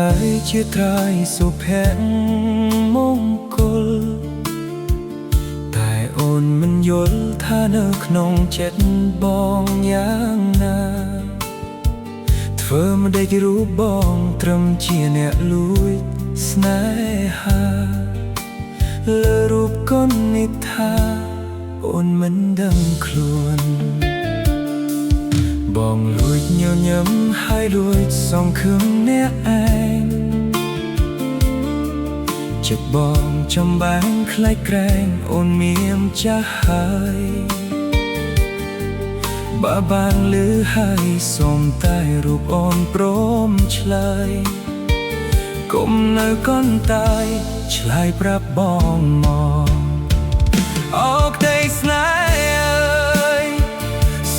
ហើយជាត្រៃសុភមង្គលតែអូនមិនយល់ថានៅក្នុងចិត្តបងយ៉ាងណាធ្វើមិនដេចរូបបងត្រឹមជាអ្នកលួចស្នេហាលើរូបកូននេះថាអូនមិនដឹងខ្លួនបងលួចញញឹមហើយលួចសងខឹងអ្នកឯងចិត្តបងចំបាំងខ្លាចក្រែងអូនមានចាស់ហើយបើបានលឺហើយសូមតែរូបអូនព្រមឆ្លើយកុំនៅកន់តាយឆ្លើយប្រាប់បងមកអូក្ដីស្នេហ៍អើយ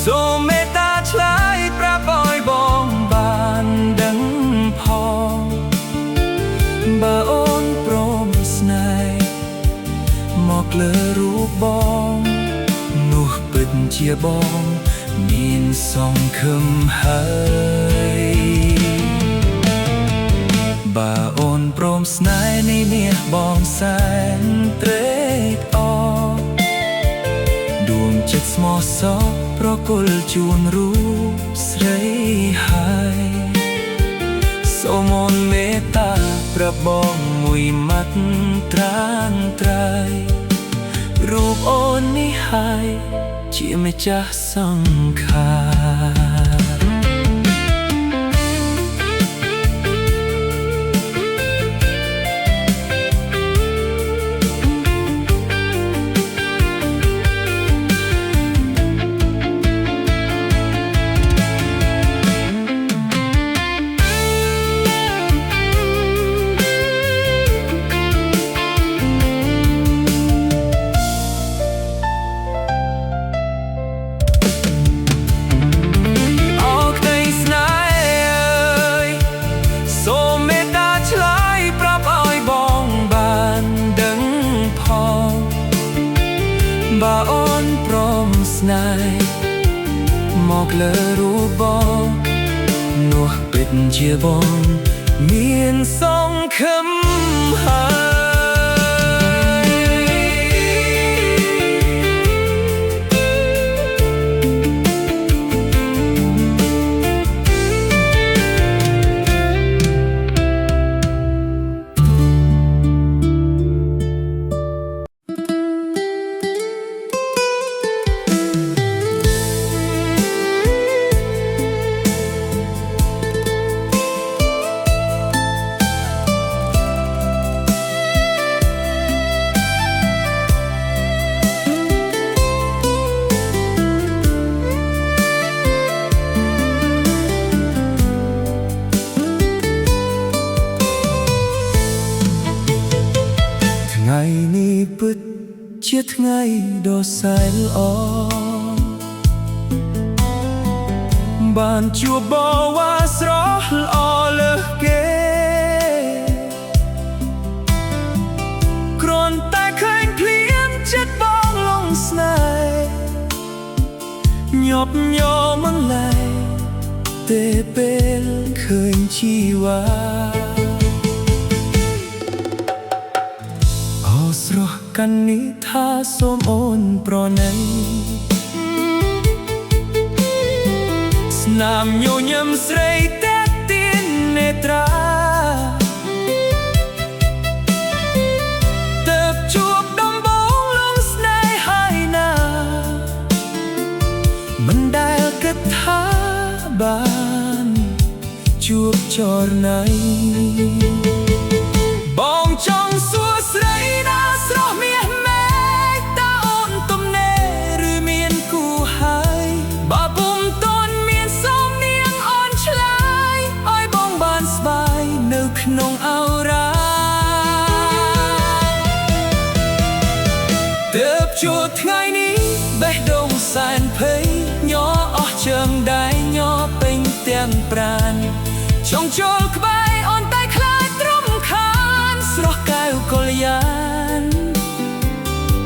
សូមមេត្តាឆ្លើយប្រាប់ឲ្យបងបានដឹងផងបើអូនព្រមស្នេហ៍មកលើរូបបងនោះពិតជាបងមានសង្ឃឹមហើយបើអូនព្រមស្នេហ៍នេះមាសបងសែនត្រេកអរដួងចិត្តស្មោះសរប្រគល់ជូនរូបស្រីហើយសូមអូនមេត្តាប្រាប់បងមួយម៉ាត់ត្រានត្រៃរូបអូននេះហើយជាម្ចាស់សង្ខារបើអូនព្រមស្នេហ៍មកលើរូបបងនោះពិតជាបងមានសង្ឃឹមហើយថ្ងៃនេះពិតជាថ្ងៃដ៏សែនល្អបានជួបបវ៉ាស្រស់ល្អលើសគេគ្រាន់តែឃើញភ្លាមចិត្តបងលងស្នេហ៍ញាប់ញ័រមិនលែងទេពេលឃើញជីវ៉ាស្រស់កាន់នេះថាសូមអូនប្រណីស្នាមញញឹមស្រីតែទៀននេត្រាទើបជួបដំបងលងស្នេហ៍ហើយណាមិនដែលគិតថាបានជួបចរណៃបងចង់សួរស្រីណាស្រស់មាសមេឃតើអូនទំនេរឬមានគូហើយបើពុំទាន់មានសំនៀងអូនឆ្លើយឲ្យបងបានស្បាយនៅក្នុងអោរាទើបជួបថ្ងៃនេះបេះដូងសែនភ័យញ័រអស់ជើងដៃញ័រពេញទាំងប្រាណចង់ចូលក្បែរអូនតែខ្លាចទ្រំខានស្រស់កែវកល្យាន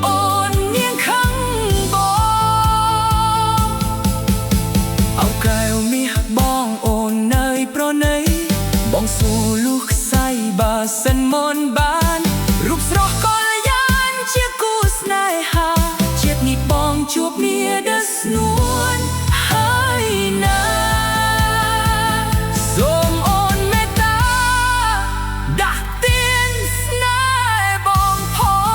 អូននាងខឹងបងអោកែវមាសបងអូននៅប្រណីបងសួរ ลูกใส่บาสันมอนบานรูปสระกอลยานเชียกูสนายหาเชียดนิดบองจูบเมียเดสนวนให้นาสมโอนเมตตาดักเตียนสนายบองพอง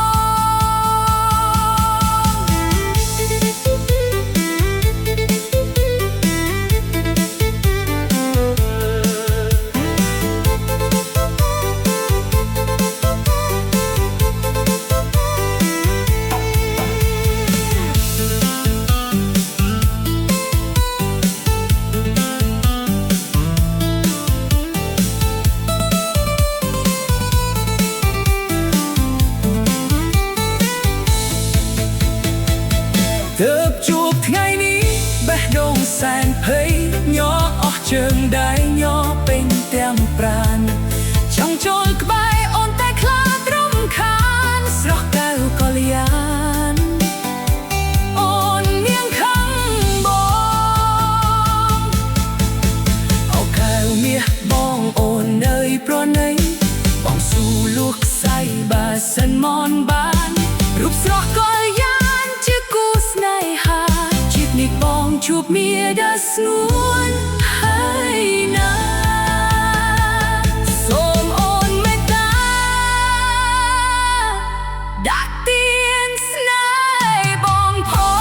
เติบจูบไงนี้แบะดงแสนเพยย่อออกเชิงได้ย่อเป็นเตียมปราณช่องโจลกบายอ่อนแต่คลาดรำคาญสระแก้วกอลยานอ่อนเนียงข้างบองเอาแก้วเมียบองอ่อนเนยเพราะไหนบองสู่ลูกใส่บาสันมอนบานรูปสระกอลยานกูสนายหาจิบนิกบองจูบเมียเดสนวนให้นาสมโอนเมตตาดักเตียนสนายบองพอง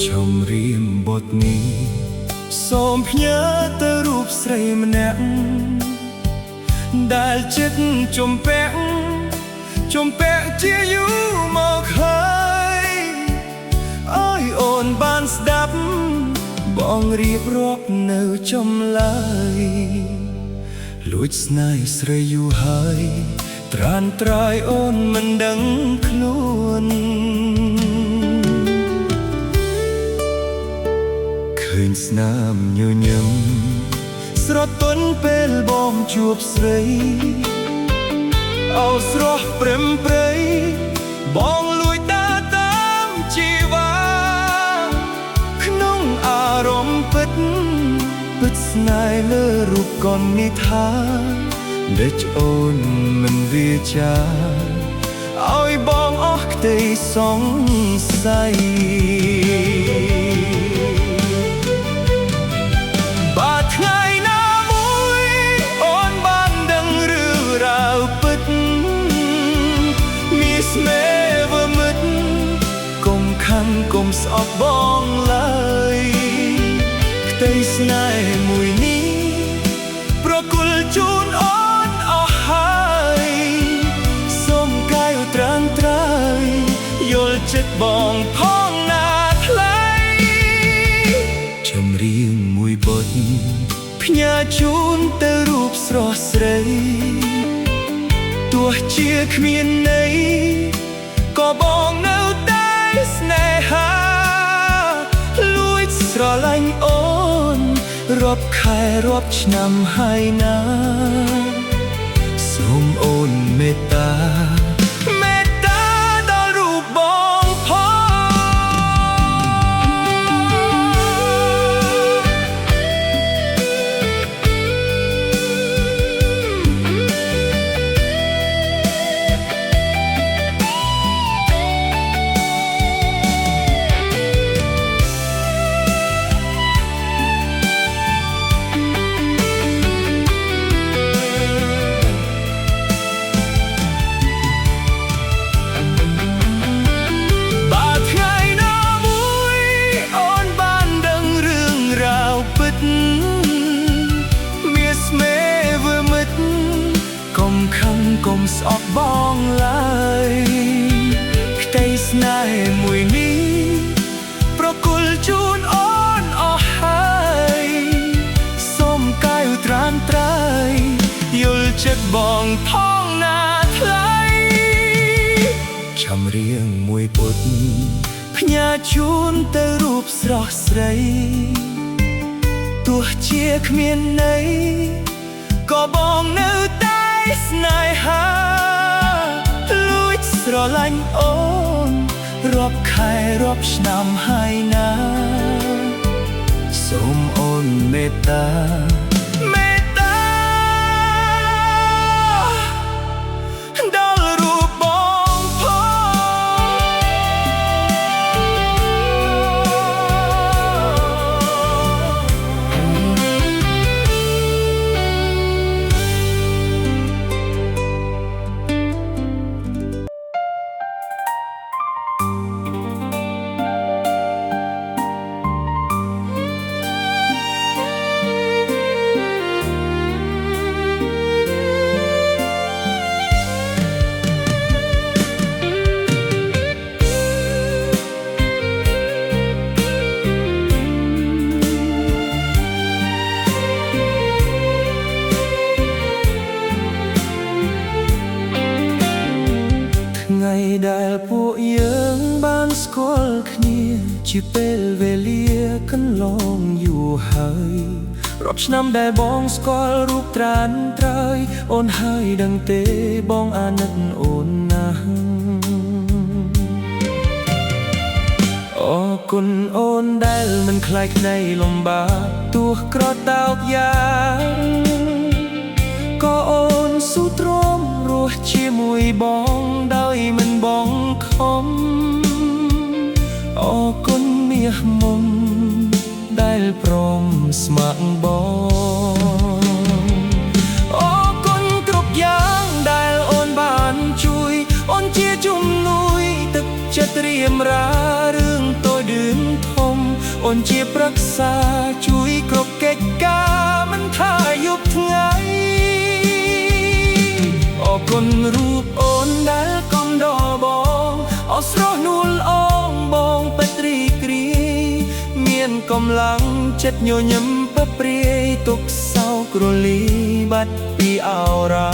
ชมเรียมบทนี้សូមផ្ញើទៅរូបស្រីម្នាក់ដែលចិត្តជំពាក់ជាយូរមកហើយអើយអូនបានស្ដាប់បងរៀបរាប់នៅចម្លើយលួចស្នេហ៍ស្រីយូរហើយត្រានត្រើយអូនមិនដឹងខ្លួនឃើញស្នាមញញឹមស្រទន់ពេលបងជួបស្រីអោស្រស់ព្រឹមព្រៃបងលួចដើរតាមជីវ៉ាក្នុងអារម្មណ៍ពិតស្នេហ៍លើរូបកននេះថាដេចអូនមិនវាចាឲ្យបងអស់ក្តីសង្ស័យបាទថ្ងៃណាមួយអូនបានដឹងរឿងរ៉ាវពិតមានស្នេហ៍វមិត្តកុំខំកុំស្អប់បងឡើយក្តីស្នេហ៍មួយនេះប្រគល់ជូនអូនអស់ហើយសូមកែវត្រាំត្រើយយល់ចិត្តបងផងណាថ្លៃចម្រៀងមួយបទផ្ញើជូនទៅរូបស្រស់ស្រីទោះជាគ្មានន័យក៏បងនៅតែស្នេហាលួចស្រឡាញ់អូនរាប់ខែរាប់ឆ្នាំហើយណាសូមអូនមេត្តាដល់រូបបងផង ប ចាំរៀងមួយពុតផ្ញើជូនទៅរូបស្រស់ស្រីទោះជាគ្មានន័យក៏បងនៅតែស្នេហាលួចស្រឡាញ់អូនរាប់ខែរាប់ឆ្នាំហើយណាសូមអូនមេត្តាដល់រូបបងថ្ងៃដែលពួកយើងបានស្គាល់គ្នាជាពេលវេលាកន្លងយូរហើយរាប់ឆ្នាំដែលបងស្គាល់រូបត្រានត្រើយអូនហើយដឹងទេបងអាណិតអូនណាស់អរគុណអូនដែលមិនខ្លាចនៃលំបាកទោះក្រតោកយ៉ាងក៏អូនស៊ូទ្រាំរស់ជាមួយបងដោយមិនបងខំអរគុណមាសមុំដែលព្រមស្ម័គ្របងអរគុណគ្រប់យ៉ាងដែលអូនបានជួយអូនជាជំនួយទឹកចិត្តរៀមរារឿងតូចឌឿនធំអូនជាប្រឹក្សាជួយគ្រប់កិច្ចការមិនថាយប់ថ្ងៃអរគុណរូបអូនដែលកំដរបងអស់ស្រស់នួលអងបងពេតរីក្រីមានកម្លាំងចិត្តញញឹមប្រព្រាយទុកសោករលីបាត់ពីអរ៉ា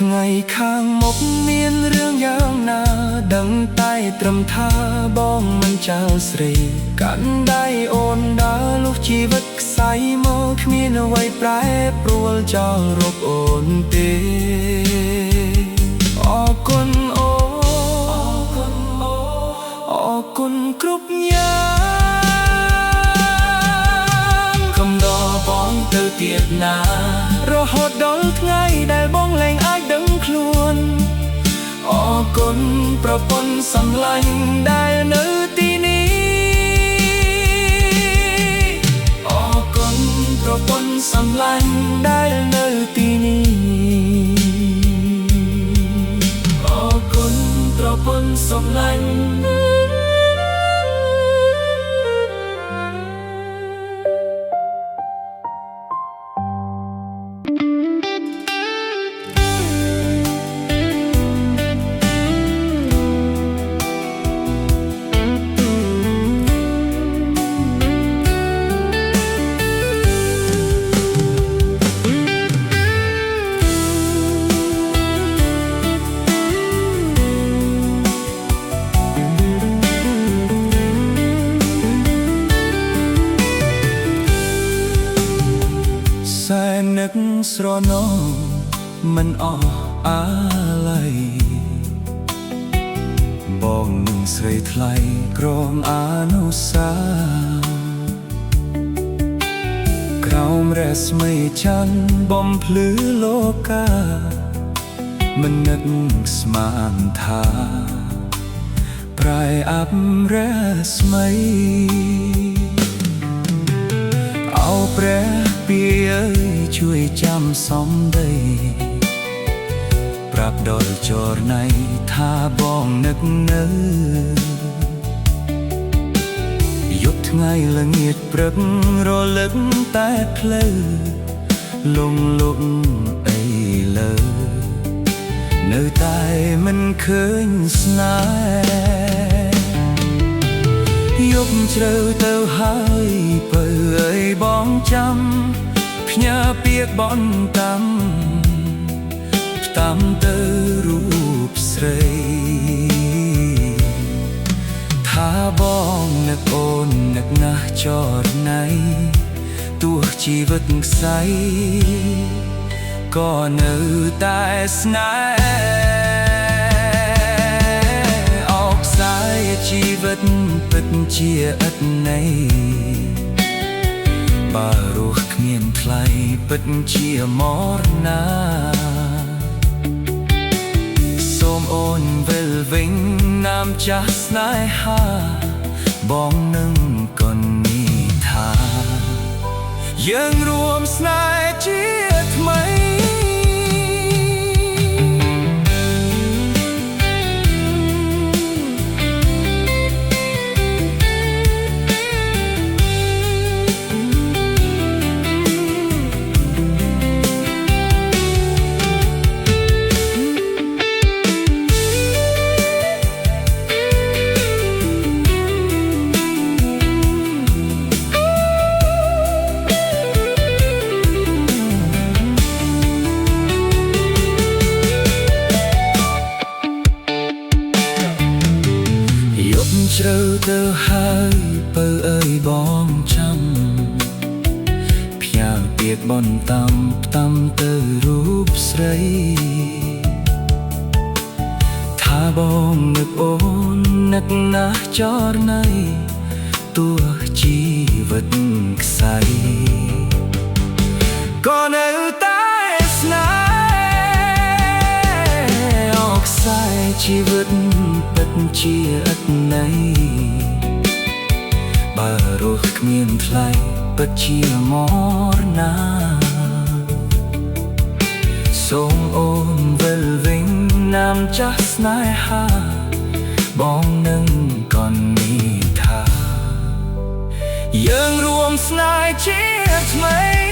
ថ្ងៃខាងមុខមានរឿងយ៉ាងណាដឹងតែត្រឹមថាបងមិនចោលស្រីកាន់ដៃអូនដើរលុះជីវិតខ្សែមកគ្មានអ្វីប្រែប្រួលចោលរកអូនទេអរគុណអូអរគុណគ្រប់យ៉ាងកំដរបងទៅទៀតណារហូតដល់ថ្ងៃដែលបងលែងអាចដឹងខ្លួនអរគុណប្រពន្ធសំឡាញ់ដែលនៅទីនេះអរគុណប្រពន្ធសំឡាញ់ដែលនៅទីនេះអរគុណប្រពន្ធសំឡាញ់នឹកស្រណោមិនអស់អាឡ័យបងនឹងស្រីថ្លៃក្រមអនុសាក្រោមរស្មីច័ន្ទបំភ្លឺលោកាមិននឹកស្មានថាប្រែអាប់រស្មីអោព្រះពីអើយជួយចាំសំដីប្រ រាប់ដល់ចរណៃថាបងនឹកនៅយប់ថ្ងៃល្ងាចព្រឹករលឹកតែភ្លឺលងលុកអីលើនៅតែមិនឃើញស្នេហ៍យប់ជ្រៅទៅហើយបើអើយបងចាំផ្ញើពាក្យបន់តាមទៅរូបស្រីថាបងនឹកអូននឹកណាស់ចរណៃទោះជីវិតខ្សែក៏នៅតែស្នេហ៍អោកខ្សែជីវិតពិតជាឥតន័យបើរស់គ្មានថ្លៃពិតជាមរណាសូមអូនវិលវិញនាមចាស់ស្នេហាបងនឹងកននេះថាយើងរួមស្នេហ៍ជាថ្មីជ្រៅទៅហើយបើអើយបងចាំផ្ញើពាក្យបន់តាមទៅរូបស្រីថាបងនឹកអូននឹកណាស់ចរណៃទោះជីវិតខ្សែក៏នៅតែស្នេហ៍អោកខ្សែជីវិតពិតជាឥតន័យបើរស់គ្មានថ្លៃពិតជាមរណាសូមអូនវិលវិញនាមចាស់ស្នេហាបងនឹងកននេះថាយើងរួមស្នេហ៍ជាថ្មី